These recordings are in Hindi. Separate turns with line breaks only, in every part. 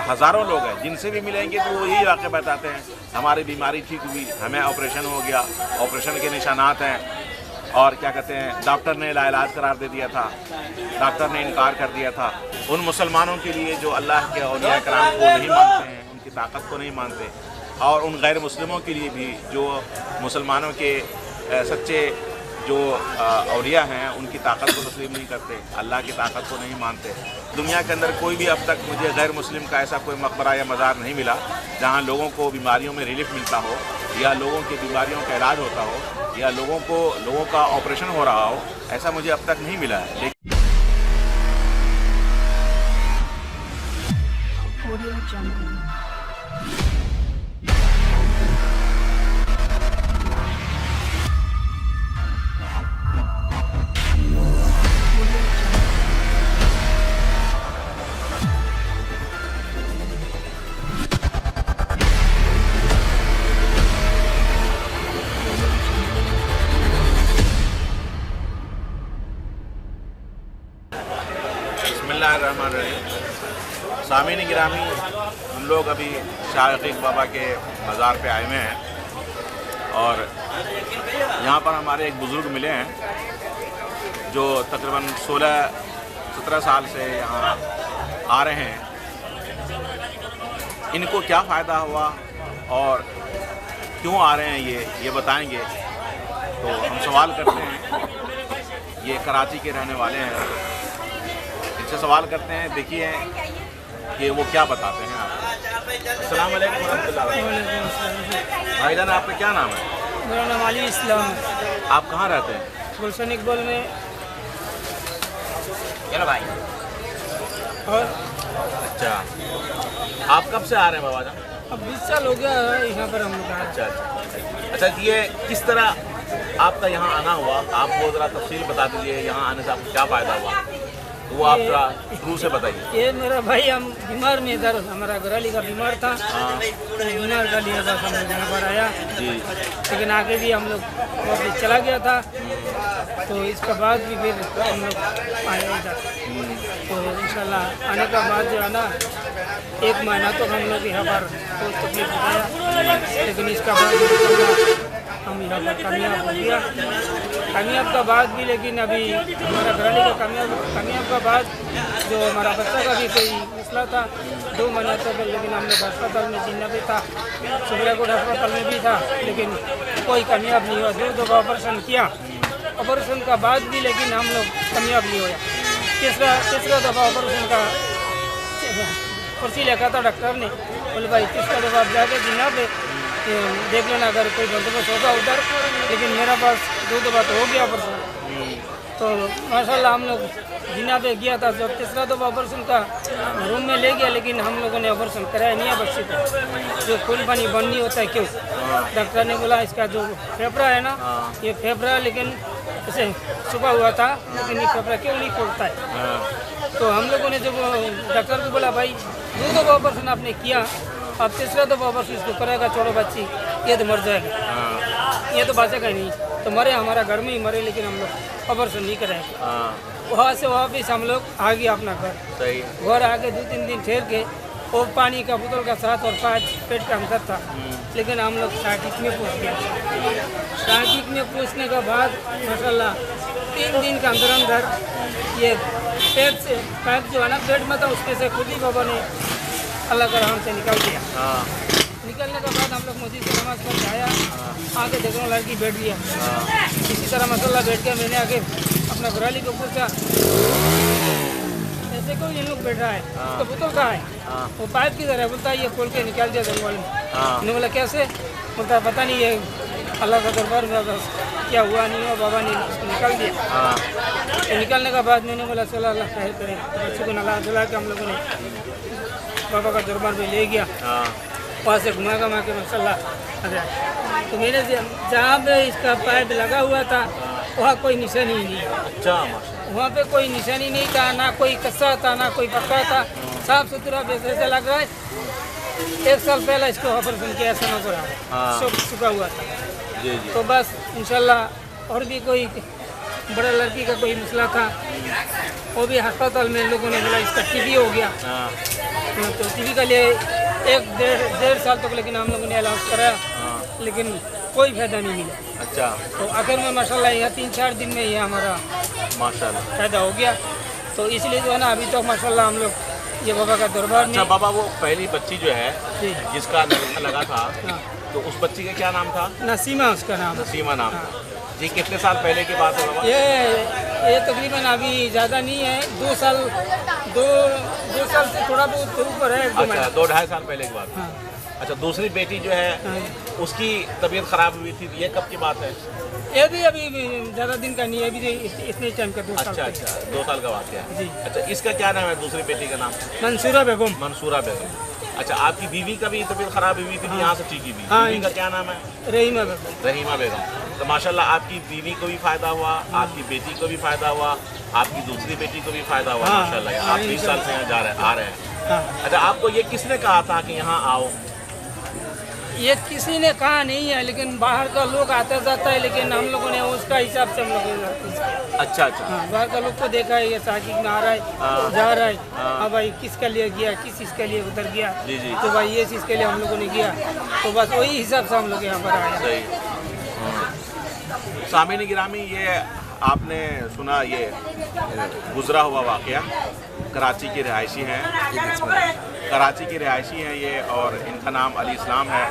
हज़ारों लोग हैं जिनसे भी मिलेंगे तो वो यही वाक़या बताते हैं, हमारी बीमारी ठीक हुई, हमें ऑपरेशन हो गया, ऑपरेशन के निशानात हैं, और क्या कहते हैं डॉक्टर ने लाइलाज करार दे दिया था, डॉक्टर ने इनकार कर दिया था। उन मुसलमानों के लिए जो अल्लाह के औलिया कराम को नहीं मानते हैं, उनकी ताकत को नहीं मानते, और उन गैर मुस्लिमों के लिए भी जो मुसलमानों के सच्चे जो औलिया हैं उनकी ताकत को तस्लीम नहीं करते, अल्लाह की ताकत को नहीं मानते। दुनिया के अंदर कोई भी अब तक मुझे गैर मुस्लिम का ऐसा कोई मकबरा या मज़ार नहीं मिला जहाँ लोगों को बीमारियों में रिलीफ मिलता हो, या लोगों की बीमारियों का इलाज होता हो, या लोगों का ऑपरेशन हो रहा हो, ऐसा मुझे अब तक नहीं मिला है। सामीन गिरामी, हम लोग अभी शाह अकीक बाबा के मज़ार पे आए हुए हैं और यहाँ पर हमारे एक बुज़ुर्ग मिले हैं जो तकरीबन 16-17 साल से यहाँ आ रहे हैं। इनको क्या फ़ायदा हुआ और क्यों आ रहे हैं ये बताएंगे। तो हम सवाल करते हैं, ये कराची के रहने वाले हैं, इनसे सवाल करते हैं, देखिए कि वो क्या बताते हैं आपको। अस्सलाम वालेकुम वरहमतुल्लाह। भाईजान आपका क्या नाम है?
मेरा नाम अली इस्लाम।
आप कहाँ रहते हैं?
गुलशन इकबाल में।
चलो भाई।
और
अच्छा, आप कब से आ रहे हैं बाबा जान?
अब 20 साल हो गया है यहाँ पर हम लोग।
अच्छा, ये किस तरह आपका यहाँ आना हुआ? आप वो ज़रा तफसील बता दीजिए, यहाँ आने से आपको क्या फ़ायदा हुआ, तो वो आप शुरू से बताइए।
ये मेरा भाई हम बीमार में इधर, हमारा घराली का बीमार था, बीमार का लिए बस हम लोग यहाँ पर आया जी। लेकिन आगे भी हम लोग वापस चला गया था, तो इसके बाद भी फिर हम लोग आए इधर। तो इंशाल्लाह आने का बाद जो है ना 1 महीना तो हम लोग यहाँ पर कोई तकलीफ उठाया, लेकिन इसका बाद हम यहाँ पर कामयाब हो गया। कामयाब का बाद भी, लेकिन अभी हमारा घराली का कामयाब का बाद जो हमारा बच्चा का भी कोई मसला था 2 महीना तक, लेकिन हम लोग अस्पताल में जिन्ना भी था, सुबराकोट अस्पताल में भी था, लेकिन कोई कामयाब नहीं हुआ। 2 दफ़ा ऑपरेशन किया, ऑपरेशन का बाद भी लेकिन हम लोग कामयाब नहीं हुआ। तीसरा दफ़ा ऑपरेशन का पर्ची लिखा था डॉक्टर ने, बोले भाई तीसरा दफ़ा आप जाके जिन्ना पे देख लेना अगर कोई बंदोबस्त होगा उधर, लेकिन मेरा पास 2 दफ़ा तो हो गया ऑपरेशन। तो माशाल्लाह हम लोग जिन्ना पे गया था, जब तीसरा दफ़ा ऑपरेशन का रूम में ले गया, लेकिन हम लोगों ने ऑपरेशन कराया नहीं है बच्चे को। जो खून पानी बंद नहीं होता है, क्यों? डॉक्टर ने बोला इसका जो फेफड़ा है ना, ये फेफड़ा लेकिन इसे सुबह हुआ था, लेकिन ये फेफड़ा क्यों नहीं खोलता है। तो हम लोगों ने जब डॉक्टर को बोला भाई 2 दफ़ा ऑपरेशन आपने किया, अब तीसरा दफ़ा ऑपरेशन इसको करेगा, छोड़ो बच्ची ये तो मर जाएगा, ये तो बचेगा नहीं, तो मरे हमारा घर में ही मरे, लेकिन हम लोग ऑपरेशन नहीं करेंगे। वहाँ से वापस हम लोग आ गए अपना घर। घर आके 2-3 दिन ठहर के वो पानी का बोतल का साथ और 5 पेट का अंदर था, लेकिन हम लोग शाकीक में पूछ गया। शाकीक में पूछने के बाद माशाल्लाह 3 दिन के अंदर ये पेट जो है ना पेट में था, उसमें से खुद ही बाबा ने अल्लाह का रहम से निकल गया। निकलने के बाद हम लोग मस्जिद से नमाज पढ़ के आया, आके देख रहा हूँ लड़की बैठ गया। इसी तरह मसाला बैठ गया, मैंने आके अपना घराली को पूछा ऐसे कोई इन लोग बैठ रहा है, उसका बोतल कहाँ है, वो पाइप किधर है, बोलता है ये खोल के निकाल दिया जंगल में। मैंने बोला कैसे? बोलता पता नहीं, ये अल्लाह का दरबार में क्या हुआ नहीं हुआ, बाबा ने उसको निकाल दिया। तो निकालने के बाद मैंने बोला चलो अल्लाह खैर करे, बच्चे को नला धुला के हम लोगों ने बाबा का दरबार में ले गया। वहाँ से घुमा के माशाल्लाह आ गया। तो मैंने जहाँ पे इसका पाइप लगा हुआ था वहाँ कोई निशानी नहीं।
अच्छा,
वहाँ पे कोई निशानी नहीं था, ना कोई कच्चा था ना कोई पक्का था, साफ सुथरा वैसे लग रहा है। 1 साल पहले इसको ऑपरेशन किया, ऐसा नजर आ रहा सूखा हुआ था।
जी जी।
तो बस इंशाल्लाह और भी कोई बड़ा लड़की का कोई मसला था, वो भी अस्पताल में लोगों ने बोला इसका टीबी हो गया, तो टीबी का लिए एक डेढ़ साल तक लेकिन हम लोगों ने इलाज कराया, लेकिन कोई फायदा नहीं मिला।
अच्छा,
तो आखिर में माशाल्लाह यह 3-4 दिन में ही हमारा
माशाल्लाह
फायदा हो गया। तो इसलिए जो है ना अभी तो माशाल्लाह हम लोग ये बाबा का दरबार में।
अच्छा बाबा, वो पहली बच्ची जो है
जी,
जिसका नलका लगा था,
हाँ,
तो उस बच्ची का क्या नाम था?
नसीमा उसका नाम है।
नसीमा नाम था जी। कितने साल पहले की बात है बाबा?
ये तकरीबन अभी ज़्यादा नहीं है, 2 साल से थोड़ा बहुत ऊपर है।
अच्छा, 2-2.5 साल पहले की बात।
हाँ,
अच्छा, दूसरी बेटी जो है
हाँ,
उसकी तबीयत खराब हुई थी, ये कब की बात है?
ये भी अभी ज़्यादा दिन का नहीं है, अभी इतने टाइम का 2 साल
अच्छा
का।
अच्छा, 2 साल का वाक़या है
जी।
अच्छा, इसका क्या नाम है दूसरी बेटी का नाम?
मंसूरा बेगम।
मंसूरा बेगम। अच्छा, आपकी बीवी का भी तबीयत खराब हुई थी, यहाँ से ठीक हुई?
हाँ,
बीवी का क्या नाम है?
रहीमा बेगम।
रहीमा बेगम। तो माशाल्लाह आपकी बीवी को भी फायदा हुआ, आपकी बेटी को भी फायदा हुआ, आपकी दूसरी बेटी को भी फायदा हुआ।
हाँ,
माशाल्लाह
हाँ,
आप 20 साल से यहाँ आ रहे हैं।
हाँ,
अच्छा, आपको ये किसने कहा था कि यहाँ आओ?
ये किसी ने कहा नहीं है, लेकिन बाहर का लोग आता जाता है, लेकिन हम लोगों ने उसका हिसाब से हम लोग।
अच्छा अच्छा,
हाँ, बाहर का लोग को देखा है, ये ताकीद में आ रहा है, जा रहा है। हाँ भाई, किसके लिए गया, किस चीज़ के लिए उधर गया,
जी जी,
तो भाई ये चीज़ के लिए हम लोगों ने गया, तो बस वही हिसाब से हम लोग यहाँ पर आए।
सही। सामीन गिरामी, ये आपने सुना ये गुजरा हुआ वाक़या, कराची के रिहायशी हैं, कराची के रिहायशी हैं ये, और इनका नाम अली इस्लाम है।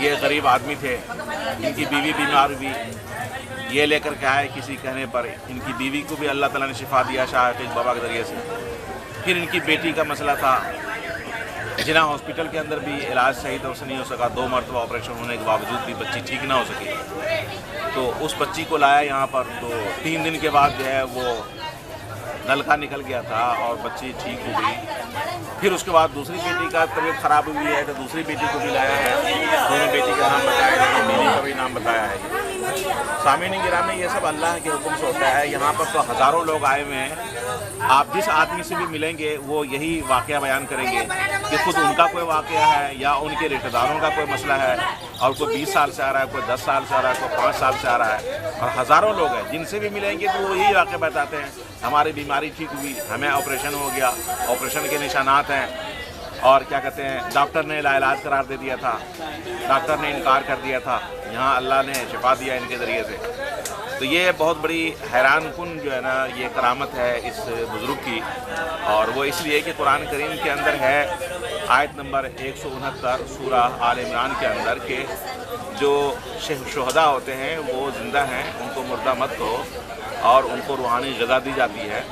ये गरीब आदमी थे, इनकी बीवी बीमार हुई, ये लेकर के आए किसी कहने पर। इनकी बीवी को भी अल्लाह ताला ने शिफा दिया शाह हकीक बाबा के ज़रिए से। फिर इनकी बेटी का मसला था, जिना हॉस्पिटल के अंदर भी इलाज सही तरह से नहीं हो सका, 2 मरतबा ऑपरेशन होने के बावजूद भी बच्ची ठीक ना हो सकी। तो उस बच्ची को लाया यहाँ पर, तो 3 दिन के बाद जो है वो नलका निकल गया था और बच्ची ठीक हो गई। फिर उसके बाद दूसरी बेटी का तबीयत ख़राब हुई है, तो दूसरी बेटी को भी लाया है। दोनों बेटी का नाम बताया है, बीवी का भी नाम बताया है। सामीन गिरामी, ये सब अल्लाह के हुक्म से होता है। यहाँ पर तो हज़ारों लोग आए हुए हैं। आप जिस आदमी से भी मिलेंगे वो यही वाक़या बयान करेंगे कि खुद उनका कोई वाक़या है या उनके रिश्तेदारों का कोई मसला है, और कोई 20 साल से आ रहा है, कोई 10 साल से आ रहा है, कोई 5 साल से आ रहा है, और हज़ारों लोग हैं जिनसे भी मिलेंगे तो वो यही वाक़या बताते हैं, हमारी बीमारी ठीक हुई, हमें ऑपरेशन हो गया, ऑपरेशन के निशानात हैं, और क्या कहते हैं, डॉक्टर ने लाइलाज करार दे दिया था, डॉक्टर ने इनकार कर दिया था, यहाँ अल्लाह ने शिफा दिया इनके ज़रिए से। तो ये बहुत बड़ी हैरान कुन जो है ना, ये करामत है इस बुज़ुर्ग की, और वो इसलिए कि कुरान करीम के अंदर है आयत नंबर 169 सूरह आल इमरान के अंदर के जो शुहदा होते हैं वो ज़िंदा हैं, उनको मुर्दा मत कहो, और उनको रूहानी ग़िज़ा दी जाती है।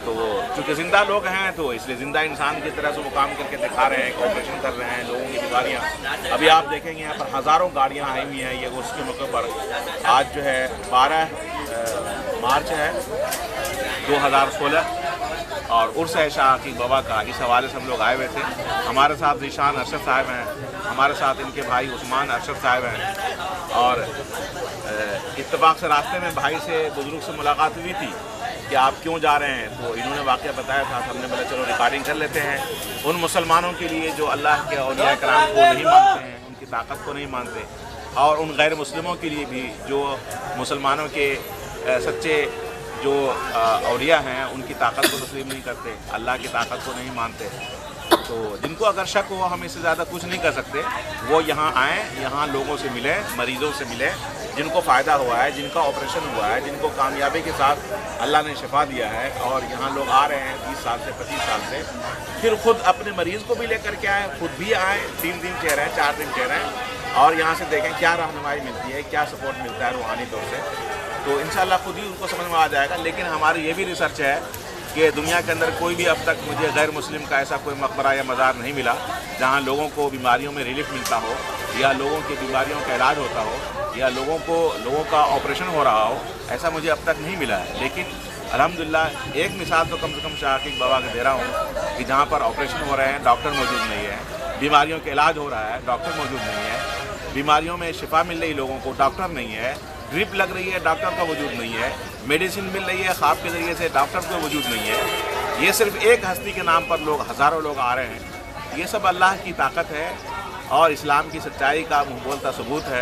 तो चूँकि ज़िंदा लोग हैं तो इसलिए ज़िंदा इंसान की तरह से वो काम करके दिखा रहे हैं, ऑपरेशन कर रहे हैं लोगों की बीमारियाँ। अभी आप देखेंगे यहाँ पर हज़ारों गाड़ियाँ आई हुई हैं ये उर्स के मौके पर। आज जो है 12 मार्च है 2016, और उर्स है शाह हकीक बाबा का। इस हवाले से हम लोग आए हुए थे। हमारे साथ ज़ीशान अरशद साहब हैं, हमारे साथ इनके भाई उस्मान अरशद साहब हैं, और इत्तेफाक से रास्ते में भाई से बुज़ुर्ग से मुलाकात हुई थी कि आप क्यों जा रहे हैं, तो इन्होंने वाक़या बताया था। हमने बोला चलो रिकॉर्डिंग कर लेते हैं उन मुसलमानों के लिए जो अल्लाह के औलिया कराम को नहीं मानते हैं, उनकी ताकत को नहीं मानते, और उन गैर मुस्लिमों के लिए भी जो मुसलमानों के सच्चे जो औलिया हैं उनकी ताकत को तस्लीम नहीं करते, अल्लाह की ताकत को नहीं मानते। तो जिनको अगर शक हो हम इससे ज़्यादा कुछ नहीं कर सकते, वो यहाँ आएँ, यहाँ लोगों से मिलें, मरीज़ों से मिलें जिनको फ़ायदा हुआ है, जिनका ऑपरेशन हुआ है, जिनको कामयाबी के साथ अल्लाह ने शिफा दिया है, और यहाँ लोग आ रहे हैं 20 साल से 25 साल से। फिर ख़ुद अपने मरीज़ को भी लेकर के आएँ, खुद भी आएँ, 3 दिन ठहरें, 4 दिन ठहरें, और यहाँ से देखें क्या रहनुमाई मिलती है, क्या सपोर्ट मिलता है रूहानी तौर से। तो इंशाअल्लाह खुद ही उनको समझ में आ जाएगा। लेकिन हमारी ये भी रिसर्च है कि दुनिया के अंदर कोई भी अब तक मुझे गैर मुस्लिम का ऐसा कोई मकबरा या मज़ार नहीं मिला जहाँ लोगों को बीमारियों में रिलीफ मिलता हो, या लोगों की बीमारियों का इलाज होता हो, या लोगों का ऑपरेशन हो रहा हो, ऐसा मुझे अब तक नहीं मिला है। लेकिन अल्हम्दुलिल्लाह एक मिसाल तो कम से कम शाह हकीक बाबा के दे रहा हूँ कि जहाँ पर ऑपरेशन हो रहे हैं डॉक्टर मौजूद नहीं है, बीमारियों का इलाज हो रहा है डॉक्टर मौजूद नहीं है, बीमारियों में शिफा मिल रही लोगों को डॉक्टर नहीं है, ड्रिप लग रही है डॉक्टर का वजूद नहीं है, मेडिसिन मिल रही है ख्वाब के ज़रिए से डॉक्टर का वजूद नहीं है। ये सिर्फ एक हस्ती के नाम पर लोग हज़ारों लोग आ रहे हैं। ये सब अल्लाह की ताकत है और इस्लाम की सच्चाई का मुँह बोलता सबूत है।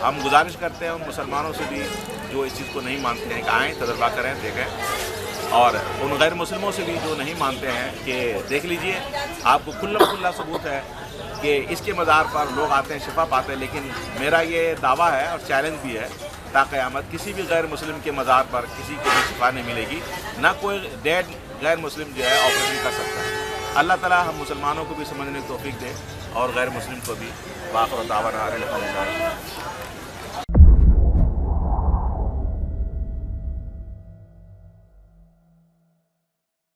हम गुजारिश करते हैं उन मुसलमानों से भी जो इस चीज़ को नहीं मानते हैं कि आएँ, तजर्बा करें, देखें। और उन गैर मुस्लिमों से भी जो नहीं मानते हैं कि देख लीजिए, आपको खुल्ला सबूत है कि इसके मज़ार पर लोग आते हैं, शिफा पाते हैं। लेकिन मेरा ये दावा है और चैलेंज भी है, ता क़यामत किसी भी गैर मुस्लिम के मज़ार पर किसी को भी शिफा नहीं मिलेगी, ना कोई डेड गैर मुस्लिम जो है ऑपरेशन कर सकता है। अल्लाह ताला हम मुसलमानों को भी समझने की तौफीक दे और गैर मुस्लिम को भी। वाक़िअ दावा